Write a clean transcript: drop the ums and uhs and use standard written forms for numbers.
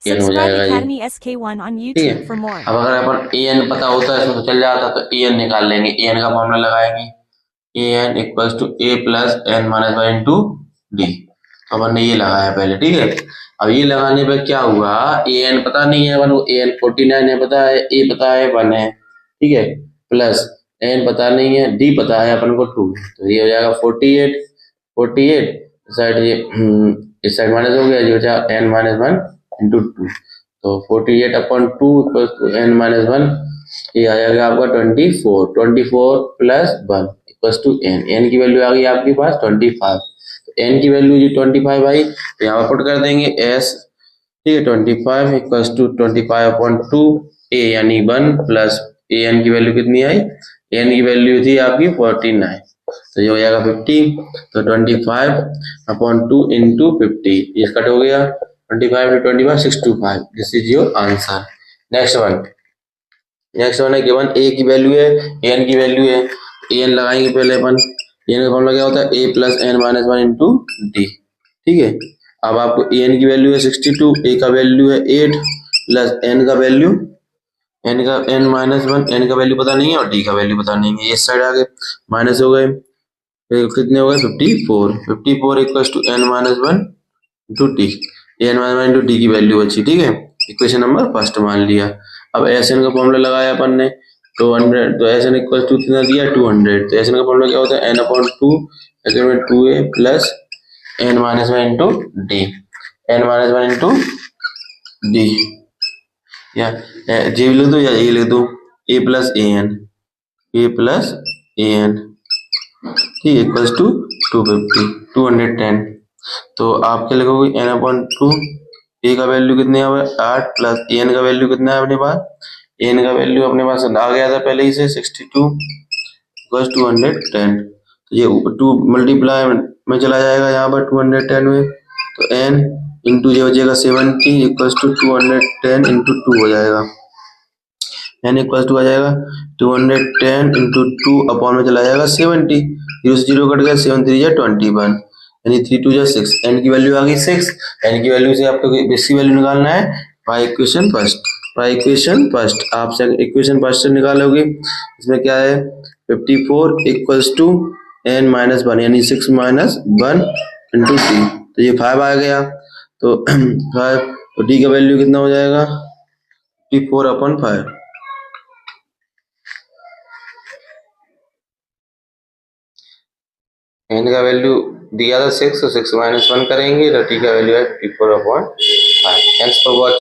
N हो Subscribe जाएगा ये, Academy SK1 on ठीक है। YouTube for more. अब अगर अपन ए एन पता होता है इसमें तो चल जाता, तो ए एन निकाल लेंगे। ए एन का फॉर्मूला लगाएंगे, a n equals to a plus N minus one into d. तो अपन ने ये लगाया पहले, ठीक है। अब ये लगाने पर क्या हुआ, ए एन पता नहीं है अपन को, ए एन 49 है पता है, ए पता है 1 है, ठीक है, प्लस एन पता नहीं है, डी पता है अपन को 2। तो ये हो जाएगा 48, 48 साइड ये इस साइड माइनस हो गया, जो बचा N minus one into two. तो 48 upon two equals to N minus one, ये आ जाएगा आपका 24, 24 plus one equals to N. N की वैल्यू आ गई आपके पास 25। तो एन की वैल्यू जी 25 आई, तो यहाँ पुट कर देंगे एस, ठीक है। 25 इक्वल्स टू 25 अपॉन टू ए यानी 1 प्लस ए एन की वैल्यू कितनी आई, एन की वैल्यू थी आपकी 49, तो ये हो जाएगा 50। तो 25 अपॉन टू इंटू 50, ये कट हो गया, 25 to 25 625, this is your answer. Next one है गिवन ए की वैल्यू है, एन की वैल्यू है। एन लगाएंगे पहले अपन, एन का फॉर्मूला क्या होता है, a plus N minus one into d, ठीक है। अब आपको एन की वैल्यू है 62, ए का वैल्यू है 8 प्लस एन का वैल्यू, एन का एन माइनस वन, एन का वैल्यू पता नहीं है और डी का वैल्यू पता नहीं है, इस साइड आ गए माइनस हो गए, फिर कितने हो गए 54, 54 equals to N minus one into D, N minus one into D की वैल्यू बची, ठीक है। इक्वेशन नंबर फर्स्ट मान लिया। अब एस एन का फॉर्मूला लगाया अपन ने 200, तो एस एन इक्वल टू कितना दिया 200, तो एस एन का फॉर्मूला क्या होता है, एन अपॉन टू में 2a plus N minus one into D, N minus one into D, या जे लिख दो या ए लिख दो, A plus A N, A plus A N, ठीक है, इक्वल्स टू 250, 210। तो आप क्या लिखोगे, एन अपॉन टू, ए का वैल्यू कितने है 8 प्लस एन का वैल्यू कितना है अपने पास, एन का वैल्यू अपने पास आ गया था पहले ही से 62 इक्वल्स 210। तो ये 2 मल्टीप्लाई में चला जाएगा यहाँ पर 210 में, तो एन इंटू ये हो जाएगा 70 इक्वल्स टू 210 इंटू 2 हो जाएगा, एन इक्वल्स टू आ जाएगा 210 इंटू 2 अपॉन में चला जाएगा 70, 0 से 0 कट गया, 7 3 जा 21 यानी 3 2 जा 6, एन की वैल्यू आ गई 6। एन की वैल्यू से आपको बेसिक वैल्यू निकालना है by equation first, by equation first आप इक्वेशन फर्स्ट से निकालोगे। इसमें क्या है 54 equals to N minus one यानी 6 माइनस वन इंटू डी, तो ये 5 आ गया, तो 5, तो डी का वैल्यू कितना हो जाएगा 54 अपॉन 5, एन का वैल्यू दिया था 6, तो 6 माइनस वन करेंगे तो टी का वैल्यू है 54 अपॉन 5। Thanks for watching.